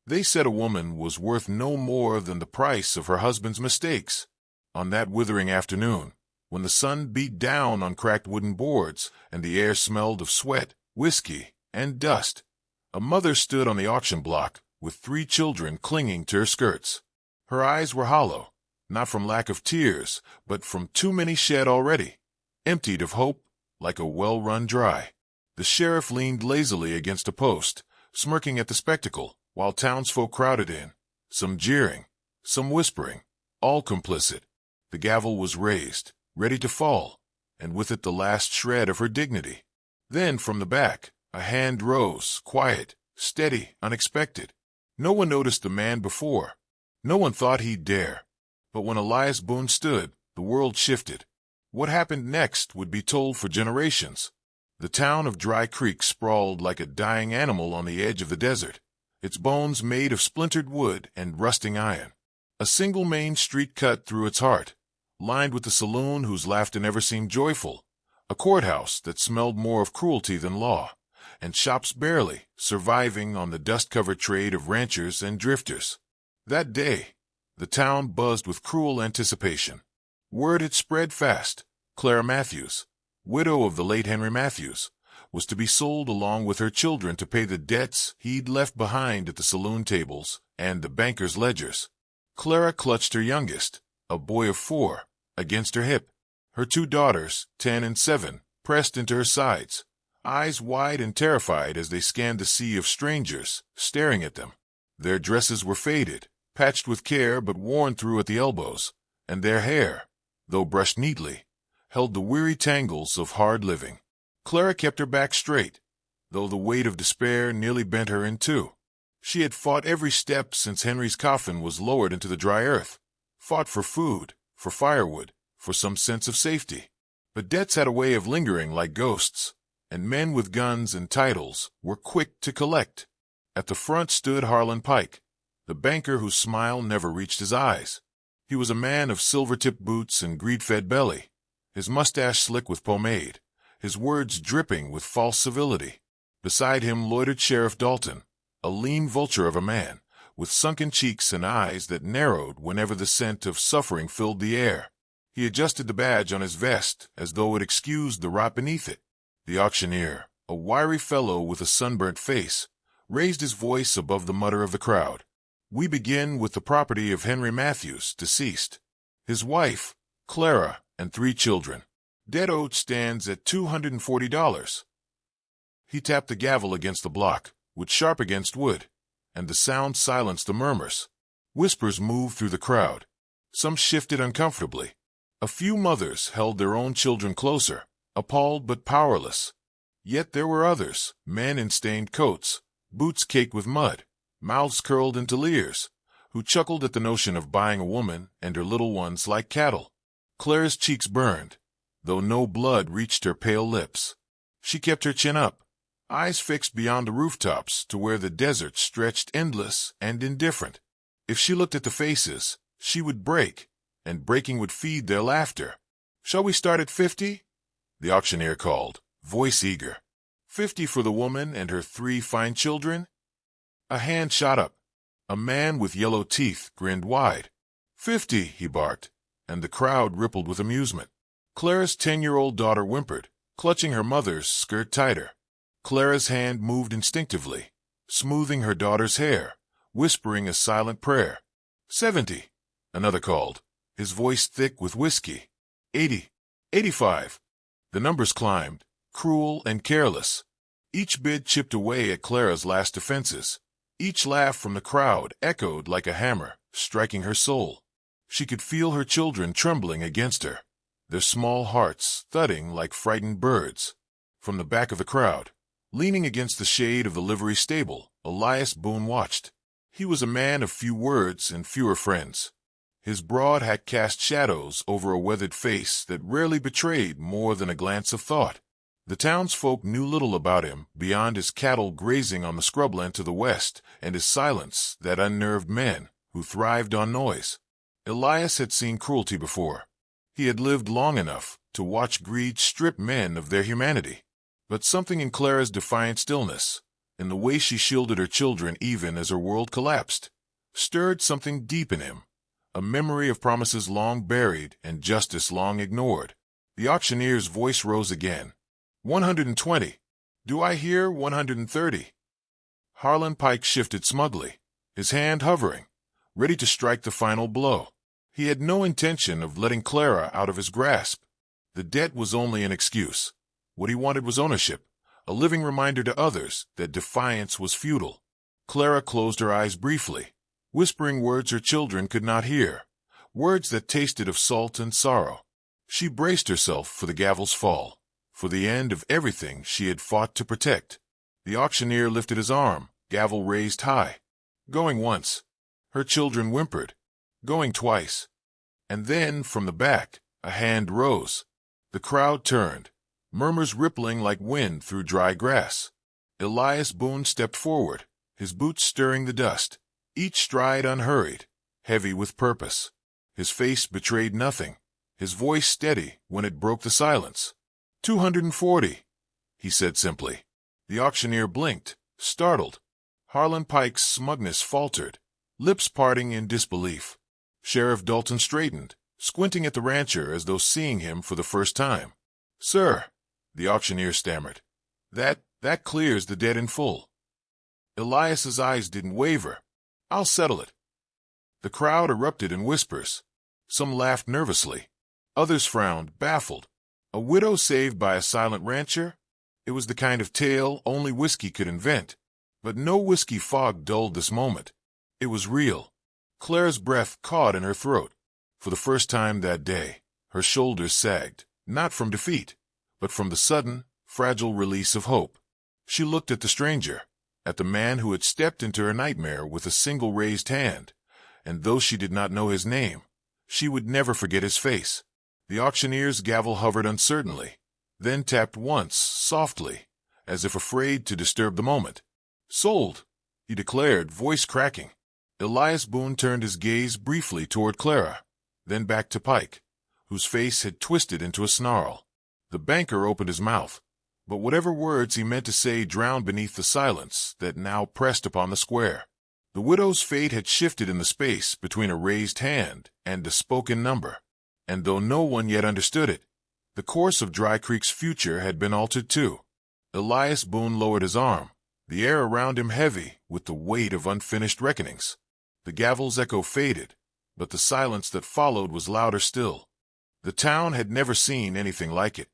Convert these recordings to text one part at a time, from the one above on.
They said a woman was worth no more than the price of her husband's mistakes. On that withering afternoon, when the sun beat down on cracked wooden boards and the air smelled of sweat, whiskey, and dust, a mother stood on the auction block with 3 children clinging to her skirts. Her eyes were hollow, not from lack of tears, but from too many shed already, emptied of hope like a well run dry. The sheriff leaned lazily against a post, smirking at the spectacle, while townsfolk crowded in, some jeering, some whispering, all complicit. The gavel was raised, ready to fall, and with it the last shred of her dignity. Then from the back, a hand rose, quiet, steady, unexpected. No one noticed the man before. No one thought he'd dare. But when Elias Boone stood, the world shifted. What happened next would be told for generations. The town of Dry Creek sprawled like a dying animal on the edge of the desert, its bones made of splintered wood and rusting iron. A single main street cut through its heart, lined with a saloon whose laughter never seemed joyful, a courthouse that smelled more of cruelty than law, and shops barely surviving on the dust-covered trade of ranchers and drifters. That day, the town buzzed with cruel anticipation. Word had spread fast. Clara Matthews, widow of the late Henry Matthews, was to be sold along with her children to pay the debts he'd left behind at the saloon tables and the banker's ledgers. Clara clutched her youngest, a boy of 4, against her hip. Her 2 daughters, 10 and 7, pressed into her sides, eyes wide and terrified as they scanned the sea of strangers staring at them. Their dresses were faded, patched with care but worn through at the elbows, and their hair, though brushed neatly, held the weary tangles of hard living. Clara kept her back straight, though the weight of despair nearly bent her in 2. She had fought every step since Henry's coffin was lowered into the dry earth, fought for food, for firewood, for some sense of safety. But debts had a way of lingering like ghosts, and men with guns and titles were quick to collect. At the front stood Harlan Pike, the banker whose smile never reached his eyes. He was a man of silver-tipped boots and greed-fed belly, his mustache slick with pomade, his words dripping with false civility. Beside him loitered Sheriff Dalton, a lean vulture of a man, with sunken cheeks and eyes that narrowed whenever the scent of suffering filled the air. He adjusted the badge on his vest as though it excused the rot beneath it. The auctioneer, a wiry fellow with a sunburnt face, raised his voice above the mutter of the crowd. "We begin with the property of Henry Matthews, deceased. His wife, Clara, and 3 children. Dead owed stands at $240. He tapped the gavel against the block, which sharp against wood, and the sound silenced the murmurs. Whispers moved through the crowd. Some shifted uncomfortably. A few mothers held their own children closer, appalled but powerless. Yet there were others, men in stained coats, boots caked with mud, mouths curled into leers, who chuckled at the notion of buying a woman and her little ones like cattle. Clara's cheeks burned, though no blood reached her pale lips. She kept her chin up, eyes fixed beyond the rooftops to where the desert stretched endless and indifferent. If she looked at the faces, she would break, and breaking would feed their laughter. "Shall we start at 50? The auctioneer called, voice eager. 50 for the woman and her 3 fine children? A hand shot up. A man with yellow teeth grinned wide. 50, he barked, and the crowd rippled with amusement. Clara's 10-year-old daughter whimpered, clutching her mother's skirt tighter. Clara's hand moved instinctively, smoothing her daughter's hair, whispering a silent prayer. 70, another called, his voice thick with whiskey. 80, 85. The numbers climbed, cruel and careless. Each bid chipped away at Clara's last defenses. Each laugh from the crowd echoed like a hammer, striking her soul. She could feel her children trembling against her, their small hearts thudding like frightened birds. From the back of the crowd, leaning against the shade of the livery stable, Elias Boone watched. He was a man of few words and fewer friends. His broad hat cast shadows over a weathered face that rarely betrayed more than a glance of thought. The townsfolk knew little about him beyond his cattle grazing on the scrubland to the west and his silence that unnerved men who thrived on noise. Elias had seen cruelty before. He had lived long enough to watch greed strip men of their humanity. But something in Clara's defiant stillness, and the way she shielded her children even as her world collapsed, stirred something deep in him, a memory of promises long buried and justice long ignored. The auctioneer's voice rose again. 120. Do I hear 130? Harlan Pike shifted smugly, his hand hovering, ready to strike the final blow. He had no intention of letting Clara out of his grasp. The debt was only an excuse. What he wanted was ownership, a living reminder to others that defiance was futile. Clara closed her eyes briefly, whispering words her children could not hear, words that tasted of salt and sorrow. She braced herself for the gavel's fall, for the end of everything she had fought to protect. The auctioneer lifted his arm, gavel raised high. Going once. Her children whimpered. Going twice. And then, from the back, a hand rose. The crowd turned, murmurs rippling like wind through dry grass. Elias Boone stepped forward, his boots stirring the dust, each stride unhurried, heavy with purpose. His face betrayed nothing, his voice steady when it broke the silence. 240, he said simply. The auctioneer blinked, startled. Harlan Pike's smugness faltered, lips parting in disbelief. Sheriff Dalton straightened, squinting at the rancher as though seeing him for the first time. Sir, the auctioneer stammered, that clears the debt in full. Elias's eyes didn't waver. I'll settle it. The crowd erupted in whispers. Some laughed nervously. Others frowned, baffled. A widow saved by a silent rancher? It was the kind of tale only whiskey could invent. But no whiskey fog dulled this moment. It was real. Clara's breath caught in her throat. For the first time that day, her shoulders sagged, not from defeat, but from the sudden, fragile release of hope. She looked at the stranger, at the man who had stepped into her nightmare with a single raised hand, and though she did not know his name, she would never forget his face. The auctioneer's gavel hovered uncertainly, then tapped once, softly, as if afraid to disturb the moment. Sold, he declared, voice cracking. Elias Boone turned his gaze briefly toward Clara, then back to Pike, whose face had twisted into a snarl. The banker opened his mouth, but whatever words he meant to say drowned beneath the silence that now pressed upon the square. The widow's fate had shifted in the space between a raised hand and a spoken number, and though no one yet understood it, the course of Dry Creek's future had been altered too. Elias Boone lowered his arm, the air around him heavy with the weight of unfinished reckonings. The gavel's echo faded, but the silence that followed was louder still. The town had never seen anything like it.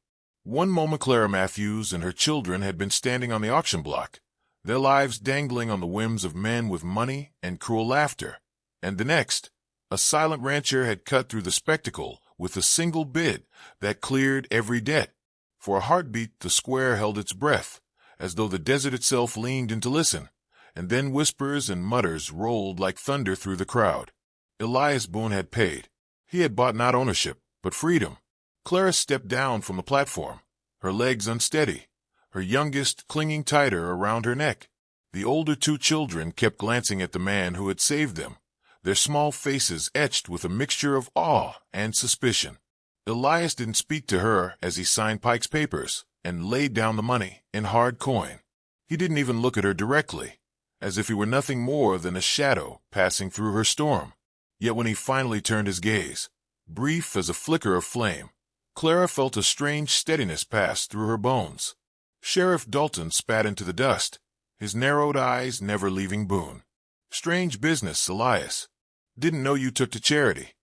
One moment Clara Matthews and her children had been standing on the auction block, their lives dangling on the whims of men with money and cruel laughter, and the next, a silent rancher had cut through the spectacle with a single bid that cleared every debt. For a heartbeat the square held its breath, as though the desert itself leaned in to listen, and then whispers and mutters rolled like thunder through the crowd. Elias Boone had paid. He had bought not ownership, but freedom. Clara stepped down from the platform, her legs unsteady, her youngest clinging tighter around her neck. The older two children kept glancing at the man who had saved them, their small faces etched with a mixture of awe and suspicion. Elias didn't speak to her as he signed Pike's papers and laid down the money in hard coin. He didn't even look at her directly, as if he were nothing more than a shadow passing through her storm. Yet when he finally turned his gaze, brief as a flicker of flame, Clara felt a strange steadiness pass through her bones. Sheriff Dalton spat into the dust, his narrowed eyes never leaving Boone. Strange business, Elias. Didn't know you took to charity.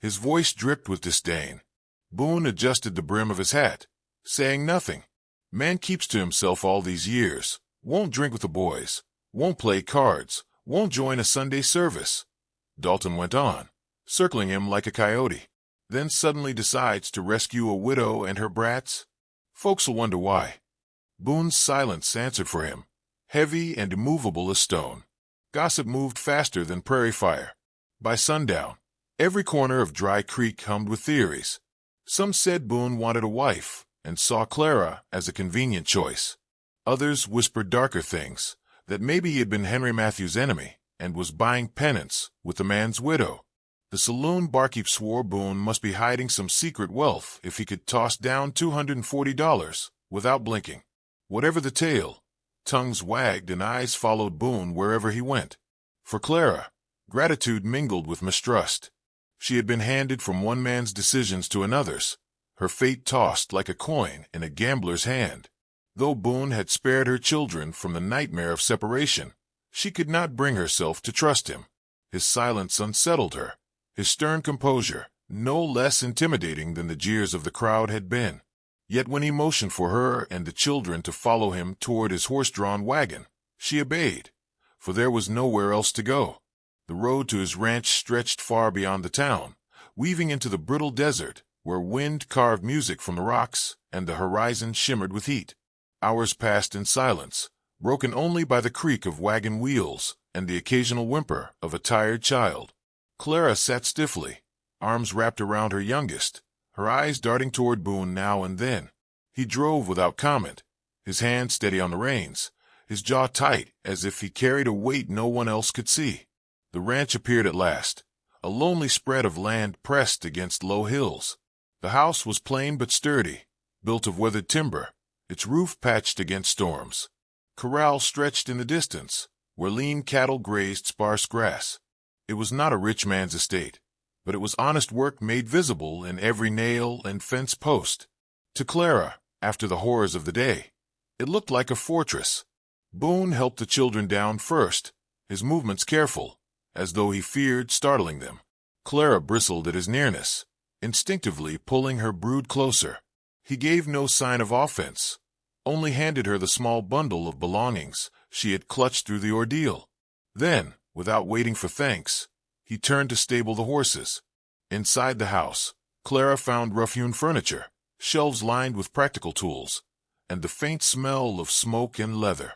His voice dripped with disdain. Boone adjusted the brim of his hat, saying nothing. Man keeps to himself all these years, won't drink with the boys, won't play cards, won't join a Sunday service. Dalton went on, circling him like a coyote, then suddenly decides to rescue a widow and her brats? Folks'll wonder why. Boone's silence answered for him, heavy and immovable as stone. Gossip moved faster than prairie fire. By sundown, every corner of Dry Creek hummed with theories. Some said Boone wanted a wife and saw Clara as a convenient choice. Others whispered darker things, that maybe he had been Henry Matthews' enemy and was buying penance with the man's widow. The saloon barkeep swore Boone must be hiding some secret wealth if he could toss down $240 without blinking. Whatever the tale, Tongues wagged and eyes followed Boone wherever he went. For Clara, gratitude mingled with mistrust. She had been handed from one man's decisions to another's, her fate tossed like a coin in a gambler's hand. Though Boone had spared her children from the nightmare of separation, she could not bring herself to trust him. His silence unsettled her, his stern composure no less intimidating than the jeers of the crowd had been. Yet when he motioned for her and the children to follow him toward his horse-drawn wagon, she obeyed, for there was nowhere else to go. The road to his ranch stretched far beyond the town, weaving into the brittle desert, where wind carved music from the rocks and the horizon shimmered with heat. Hours passed in silence, broken only by the creak of wagon wheels and the occasional whimper of a tired child. Clara sat stiffly, arms wrapped around her youngest, her eyes darting toward Boone now and then. He drove without comment, his hand steady on the reins, his jaw tight as if he carried a weight no one else could see. The ranch appeared at last, a lonely spread of land pressed against low hills. The house was plain but sturdy, built of weathered timber, its roof patched against storms. Corral stretched in the distance, where lean cattle grazed sparse grass. It was not a rich man's estate, but it was honest work made visible in every nail and fence post. To Clara, after the horrors of the day, it looked like a fortress. Boone helped the children down first, his movements careful, as though he feared startling them. Clara bristled at his nearness, instinctively pulling her brood closer. He gave no sign of offense, only handed her the small bundle of belongings she had clutched through the ordeal. Then, without waiting for thanks, he turned to stable the horses. Inside the house, Clara found rough-hewn furniture, shelves lined with practical tools, and the faint smell of smoke and leather.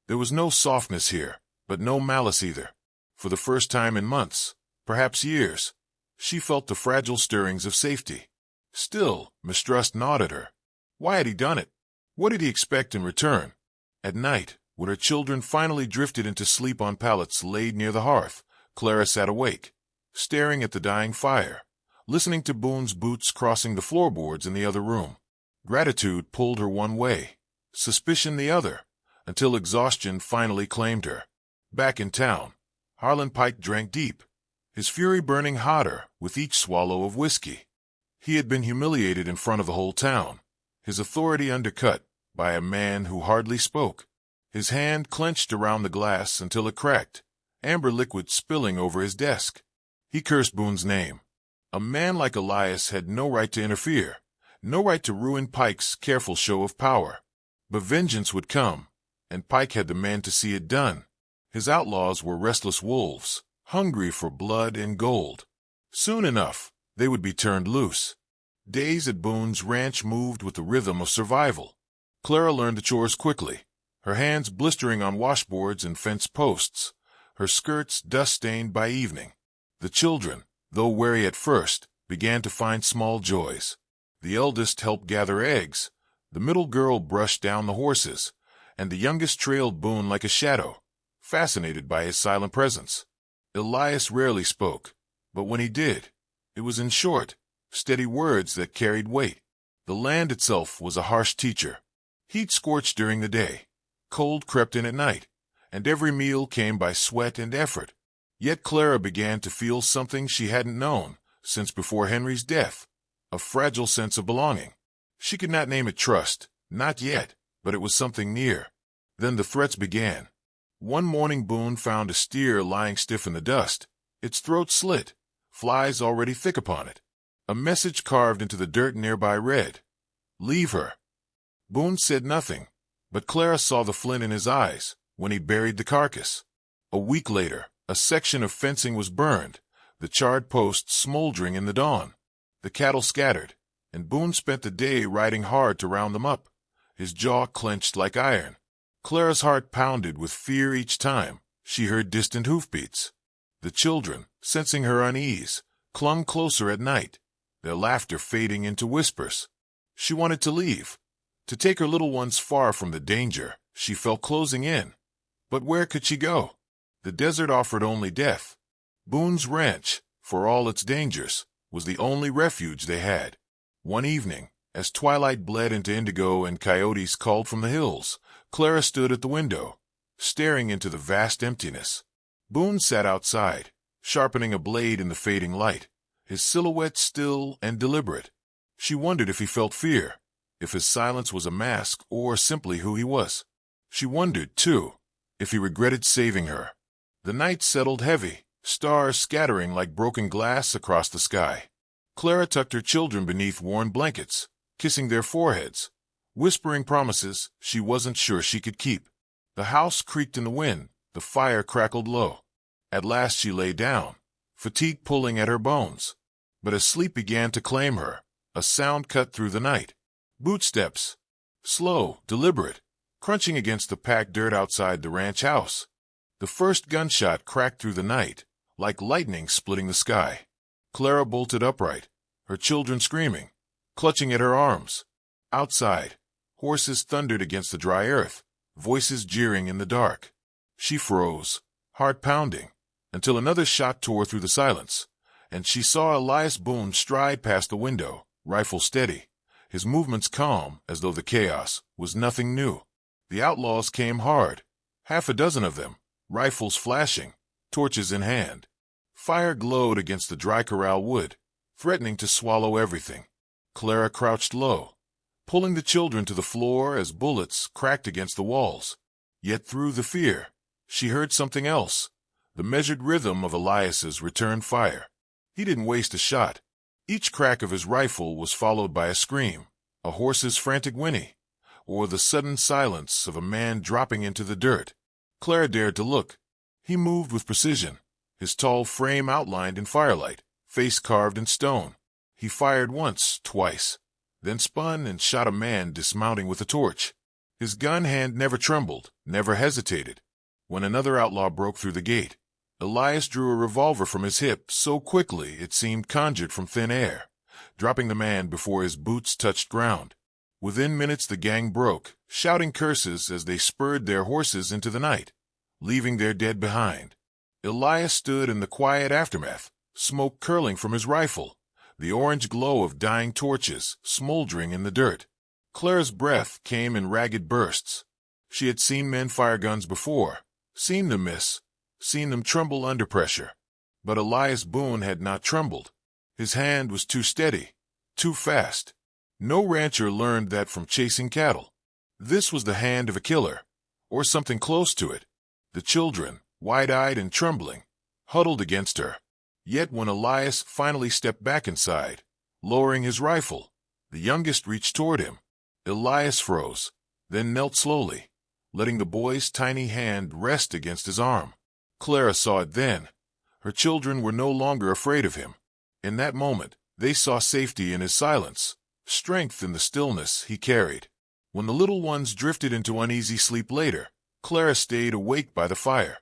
There was no softness here, but no malice either. For the first time in months, perhaps years, she felt the fragile stirrings of safety. Still, mistrust gnawed at her. Why had he done it? What did he expect in return? At night, when her children finally drifted into sleep on pallets laid near the hearth, Clara sat awake, staring at the dying fire, listening to Boone's boots crossing the floorboards in the other room. Gratitude pulled her one way, suspicion the other, until exhaustion finally claimed her. Back in town, Harlan Pike drank deep, his fury burning hotter with each swallow of whiskey. He had been humiliated in front of the whole town, his authority undercut by a man who hardly spoke. His hand clenched around the glass until it cracked, amber liquid spilling over his desk. He cursed Boone's name. A man like Elias had no right to interfere, no right to ruin Pike's careful show of power. But vengeance would come, and Pike had the men to see it done. His outlaws were restless wolves, hungry for blood and gold. Soon enough, they would be turned loose. Days at Boone's ranch moved with the rhythm of survival. Clara learned the chores quickly, her hands blistering on washboards and fence posts, her skirts dust-stained by evening. The children, though wary at first, began to find small joys. The eldest helped gather eggs, the middle girl brushed down the horses, and the youngest trailed Boone like a shadow, fascinated by his silent presence. Elias rarely spoke, but when he did, it was in short, steady words that carried weight. The land itself was a harsh teacher. Heat scorched during the day, cold crept in at night, and every meal came by sweat and effort. Yet Clara began to feel something she hadn't known since before Henry's death, a fragile sense of belonging. She could not name it trust, not yet, but it was something near. Then the threats began. One morning Boone found a steer lying stiff in the dust, its throat slit, flies already thick upon it. A message carved into the dirt nearby read, "Leave her." Boone said nothing, but Clara saw the flint in his eyes when he buried the carcass. A week later, a section of fencing was burned, the charred posts smoldering in the dawn. The cattle scattered, and Boone spent the day riding hard to round them up, his jaw clenched like iron. Clara's heart pounded with fear each time she heard distant hoofbeats. The children, sensing her unease, clung closer at night, their laughter fading into whispers. She wanted to leave, to take her little ones far from the danger she felt closing in. But where could she go? The desert offered only death. Boone's ranch, for all its dangers, was the only refuge they had. One evening, As twilight bled into indigo and coyotes called from the hills, Clara stood at the window, staring into the vast emptiness. Boone sat outside, sharpening a blade in the fading light, his silhouette still and deliberate. She wondered if he felt fear, if his silence was a mask or simply who he was. She wondered, too, if he regretted saving her. The night settled heavy, stars scattering like broken glass across the sky. Clara tucked her children beneath warm blankets, kissing their foreheads, whispering promises she wasn't sure she could keep. The house creaked in the wind, the fire crackled low. At last she lay down, fatigue pulling at her bones. But as sleep began to claim her, a sound cut through the night. Bootsteps. Slow, deliberate, crunching against the packed dirt outside the ranch house. The first gunshot cracked through the night, like lightning splitting the sky. Clara bolted upright, her children screaming, clutching at her arms. Outside, horses thundered against the dry earth, voices jeering in the dark. She froze, heart pounding, until another shot tore through the silence, and she saw Elias Boone stride past the window, rifle steady, his movements calm as though the chaos was nothing new. The outlaws came hard, half a dozen of them, rifles flashing, torches in hand. Fire glowed against the dry corral wood, threatening to swallow everything. Clara crouched low, pulling the children to the floor as bullets cracked against the walls. Yet through the fear, she heard something else, the measured rhythm of Elias's return fire. He didn't waste a shot. Each crack of his rifle was followed by a scream, a horse's frantic whinny, or the sudden silence of a man dropping into the dirt. Clara dared to look. He moved with precision, his tall frame outlined in firelight, face carved in stone. He fired once, twice, then spun and shot a man dismounting with a torch. His gun hand never trembled, never hesitated. When another outlaw broke through the gate, Elias drew a revolver from his hip so quickly it seemed conjured from thin air, dropping the man before his boots touched ground. Within minutes the gang broke, shouting curses as they spurred their horses into the night, leaving their dead behind. Elias stood in the quiet aftermath, smoke curling from his rifle, the orange glow of dying torches smoldering in the dirt. Clara's breath came in ragged bursts. She had seen men fire guns before, seen them miss, seen them tremble under pressure. But Elias Boone had not trembled. His hand was too steady, too fast. No rancher learned that from chasing cattle. This was the hand of a killer, or something close to it. The children, wide-eyed and trembling, huddled against her. Yet when Elias finally stepped back inside, lowering his rifle, the youngest reached toward him. Elias froze, then knelt slowly, letting the boy's tiny hand rest against his arm. Clara saw it then. Her children were no longer afraid of him. In that moment, they saw safety in his silence, strength in the stillness he carried. When the little ones drifted into uneasy sleep later, Clara stayed awake by the fire.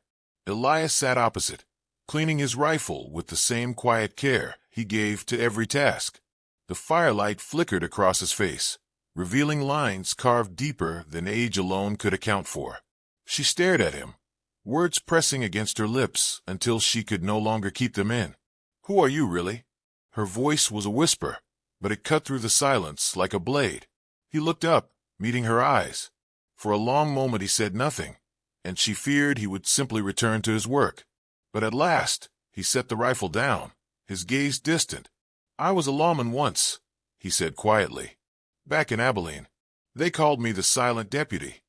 Elias sat opposite, cleaning his rifle with the same quiet care he gave to every task. The firelight flickered across his face, revealing lines carved deeper than age alone could account for. She stared at him, words pressing against her lips until she could no longer keep them in. "Who are you, really?" Her voice was a whisper, but it cut through the silence like a blade. He looked up, meeting her eyes. For a long moment he said nothing, and she feared he would simply return to his work. But at last, he set the rifle down, his gaze distant. "I was a lawman once," he said quietly. "Back in Abilene. They called me the Silent Deputy."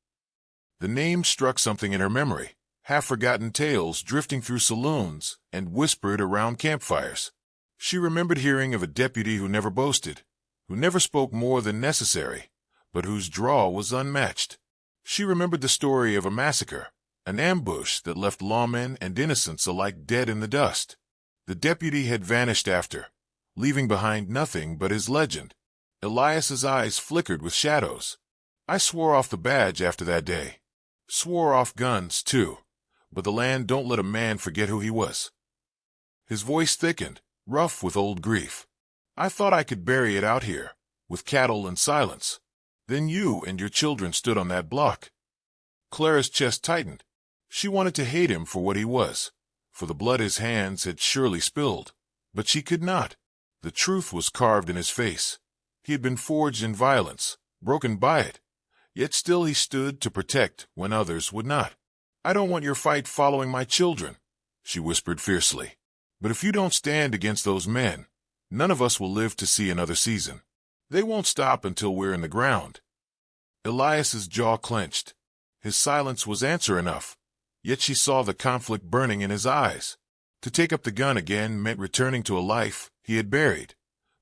The name struck something in her memory, half-forgotten tales drifting through saloons and whispered around campfires. She remembered hearing of a deputy who never boasted, who never spoke more than necessary, but whose draw was unmatched. She remembered the story of a massacre, an ambush that left lawmen and innocents alike dead in the dust. The deputy had vanished after, leaving behind nothing but his legend. Elias's eyes flickered with shadows. "I swore off the badge after that day. Swore off guns, too. But the land don't let a man forget who he was." His voice thickened, rough with old grief. "I thought I could bury it out here, with cattle and silence. Then you and your children stood on that block." Clara's chest tightened. She wanted to hate him for what he was, for the blood his hands had surely spilled. But she could not. The truth was carved in his face, He had been forged in violence, broken by it. Yet still he stood to protect when others would not. "I don't want your fight following my children," she whispered fiercely. "But if you don't stand against those men, none of us will live to see another season. They won't stop until we're in the ground." Elias's jaw clenched. His silence was answer enough, yet she saw the conflict burning in his eyes. To take up the gun again meant returning to a life he had buried,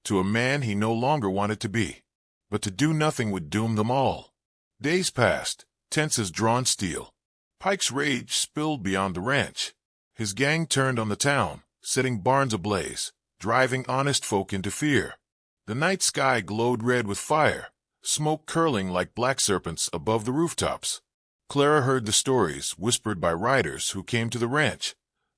to a man he no longer wanted to be. But to do nothing would doom them all. Days passed, tense as drawn steel. Pike's rage spilled beyond the ranch. His gang turned on the town, setting barns ablaze, driving honest folk into fear. The night sky glowed red with fire, smoke curling like black serpents above the rooftops. Clara heard the stories whispered by riders who came to the ranch.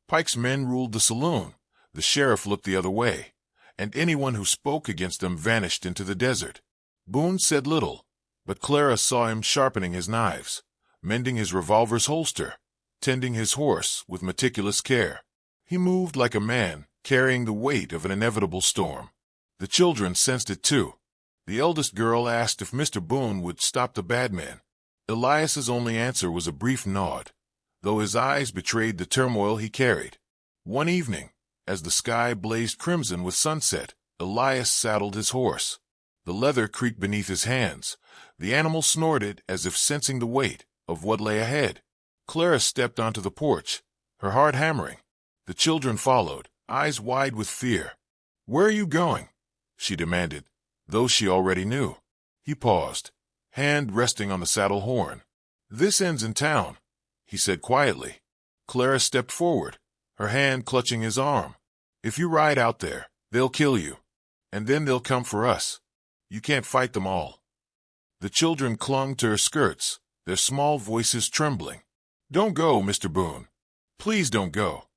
Pike's men ruled the saloon, the sheriff looked the other way, and anyone who spoke against them vanished into the desert. Boone said little, but Clara saw him sharpening his knives, mending his revolver's holster, tending his horse with meticulous care. He moved like a man, carrying the weight of an inevitable storm. The children sensed it too. The eldest girl asked if Mr. Boone would stop the bad men. Elias's only answer was a brief nod, though his eyes betrayed the turmoil he carried. One evening, as the sky blazed crimson with sunset, Elias saddled his horse. The leather creaked beneath his hands. The animal snorted as if sensing the weight of what lay ahead. Clara stepped onto the porch, her heart hammering. The children followed, eyes wide with fear. "Where are you going?" she demanded, though she already knew. He paused, hand resting on the saddle horn. "This ends in town," he said quietly. Clara stepped forward, her hand clutching his arm. "If you ride out there, they'll kill you. And then they'll come for us. You can't fight them all." The children clung to her skirts, their small voices trembling. "Don't go, Mr. Boone. Please don't go."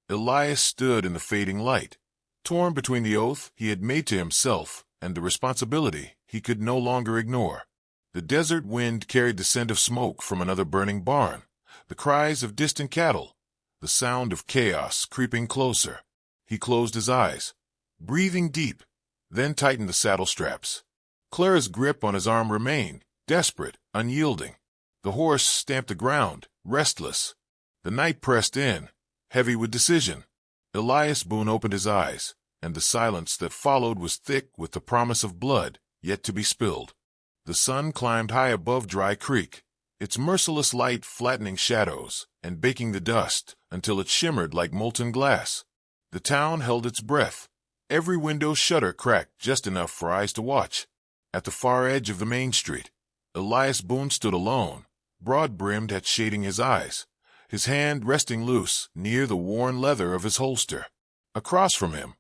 Elias stood in the fading light, torn between the oath he had made to himself and the responsibility he could no longer ignore. The desert wind carried the scent of smoke from another burning barn, the cries of distant cattle, the sound of chaos creeping closer. He closed his eyes, breathing deep, then tightened the saddle straps. Clara's grip on his arm remained, desperate, unyielding. The horse stamped the ground, restless. The night pressed in, heavy with decision. Elias Boone opened his eyes, and the silence that followed was thick with the promise of blood yet to be spilled. The sun climbed high above Dry Creek, its merciless light flattening shadows and baking the dust until it shimmered like molten glass. The town held its breath, every window shutter cracked just enough for eyes to watch. At the far edge of the main street, Elias Boone stood alone, broad-brimmed hat shading his eyes, his hand resting loose near the worn leather of his holster. Across from him,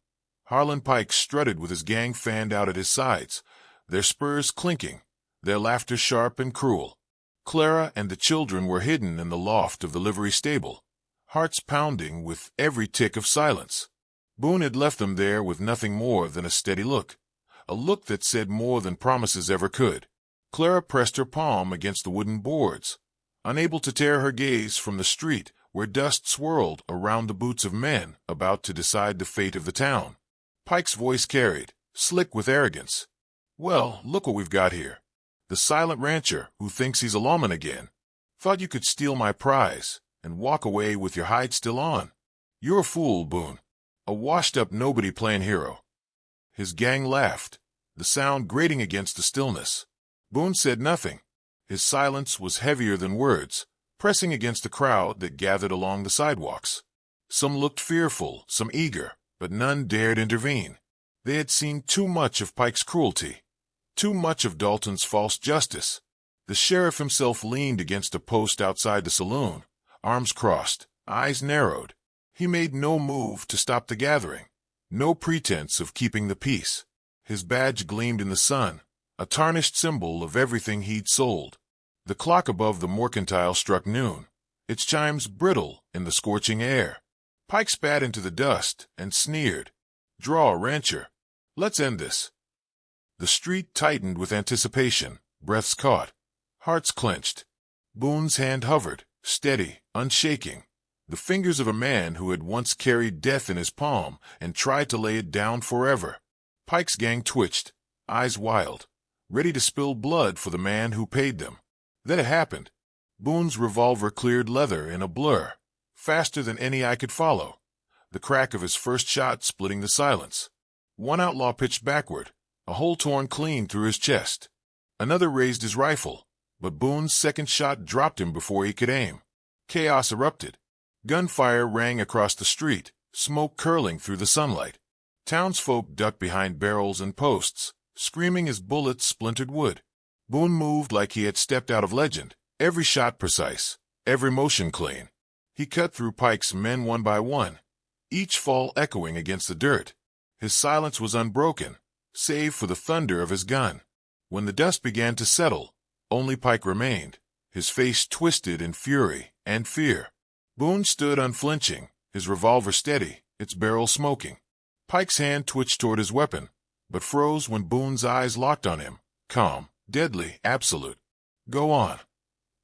Harlan Pike strutted with his gang fanned out at his sides, their spurs clinking, their laughter sharp and cruel. Clara and the children were hidden in the loft of the livery stable, hearts pounding with every tick of silence. Boone had left them there with nothing more than a steady look, a look that said more than promises ever could. Clara pressed her palm against the wooden boards, unable to tear her gaze from the street where dust swirled around the boots of men about to decide the fate of the town. Pike's voice carried, slick with arrogance. "Well, look what we've got here. The silent rancher who thinks he's a lawman again. Thought you could steal my prize and walk away with your hide still on. You're a fool, Boone. A washed-up nobody playing hero." His gang laughed, the sound grating against the stillness. Boone said nothing. His silence was heavier than words, pressing against the crowd that gathered along the sidewalks. Some looked fearful, some eager, but none dared intervene. They had seen too much of Pike's cruelty, too much of Dalton's false justice. The sheriff himself leaned against a post outside the saloon, arms crossed, eyes narrowed. He made no move to stop the gathering, no pretense of keeping the peace. His badge gleamed in the sun, a tarnished symbol of everything he'd sold. The clock above the mercantile struck noon, its chimes brittle in the scorching air. Pike spat into the dust and sneered. "Draw, rancher. Let's end this." The street tightened with anticipation, breaths caught, hearts clenched. Boone's hand hovered, steady, unshaking, the fingers of a man who had once carried death in his palm and tried to lay it down forever. Pike's gang twitched, eyes wild, ready to spill blood for the man who paid them. Then it happened. Boone's revolver cleared leather in a blur, faster than any eye could follow, the crack of his first shot splitting the silence. One outlaw pitched backward, a hole torn clean through his chest. Another raised his rifle, but Boone's second shot dropped him before he could aim. Chaos erupted. Gunfire rang across the street, smoke curling through the sunlight. Townsfolk ducked behind barrels and posts, screaming as bullets splintered wood. Boone moved like he had stepped out of legend, every shot precise, every motion clean. He cut through Pike's men one by one, each fall echoing against the dirt. His silence was unbroken, save for the thunder of his gun. When the dust began to settle, only Pike remained, his face twisted in fury and fear. Boone stood unflinching, his revolver steady, its barrel smoking. Pike's hand twitched toward his weapon, but froze when Boone's eyes locked on him, calm, deadly, absolute. "Go on,"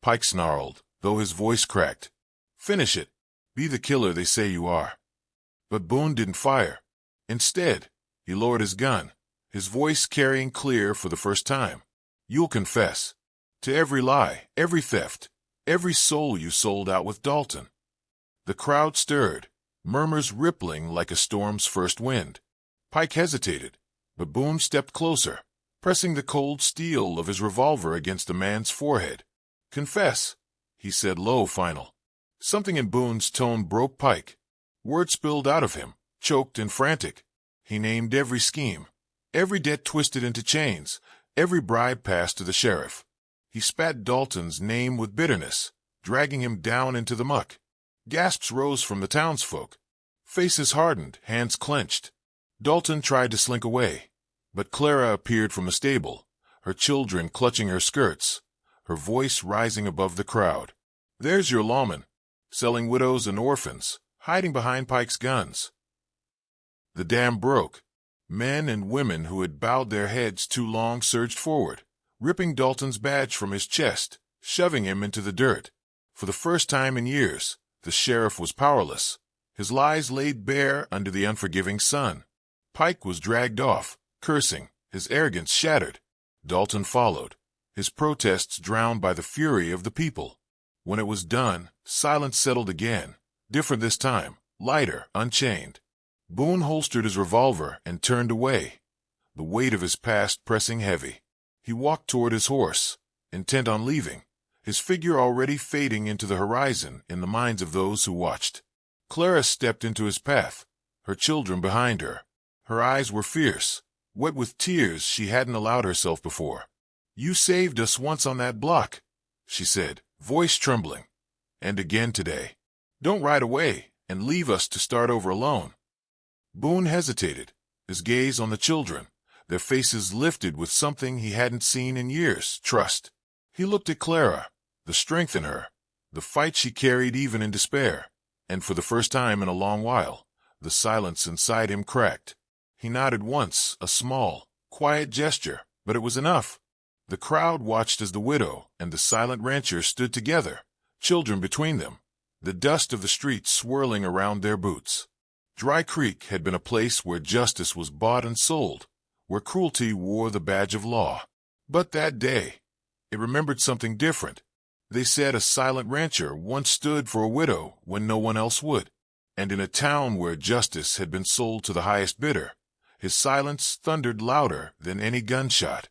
Pike snarled, though his voice cracked. "Finish it. Be the killer they say you are." But Boone didn't fire. Instead, he lowered his gun, his voice carrying clear for the first time. "You'll confess to every lie, every theft, every soul you sold out with Dalton." The crowd stirred, murmurs rippling like a storm's first wind. Pike hesitated, but Boone stepped closer, pressing the cold steel of his revolver against the man's forehead. "Confess," he said low, final. Something in Boone's tone broke Pike. Words spilled out of him, choked and frantic. He named every scheme, every debt twisted into chains, every bribe passed to the sheriff. He spat Dalton's name with bitterness, dragging him down into the muck. Gasps rose from the townsfolk. Faces hardened, hands clenched. Dalton tried to slink away, but Clara appeared from the stable, her children clutching her skirts, her voice rising above the crowd. "There's your lawman, selling widows and orphans, hiding behind Pike's guns." The dam broke. Men and women who had bowed their heads too long surged forward, ripping Dalton's badge from his chest, shoving him into the dirt. For the first time in years, the sheriff was powerless, his lies laid bare under the unforgiving sun. Pike was dragged off, cursing, his arrogance shattered. Dalton followed, his protests drowned by the fury of the people. When it was done, silence settled again, different this time, lighter, unchained. Boone holstered his revolver and turned away, the weight of his past pressing heavy. He walked toward his horse, intent on leaving, his figure already fading into the horizon in the minds of those who watched. Clara stepped into his path, her children behind her. Her eyes were fierce, wet with tears she hadn't allowed herself before. "You saved us once on that block," she said, voice trembling. "And again today. Don't ride away and leave us to start over alone." Boone hesitated, his gaze on the children, their faces lifted with something he hadn't seen in years, trust. He looked at Clara, the strength in her, the fight she carried even in despair, and for the first time in a long while, the silence inside him cracked. He nodded once, a small, quiet gesture, but it was enough. The crowd watched as the widow and the silent rancher stood together, children between them, the dust of the street swirling around their boots. Dry Creek had been a place where justice was bought and sold, where cruelty wore the badge of law. But that day, it remembered something different. They said a silent rancher once stood for a widow when no one else would, and in a town where justice had been sold to the highest bidder, his silence thundered louder than any gunshot.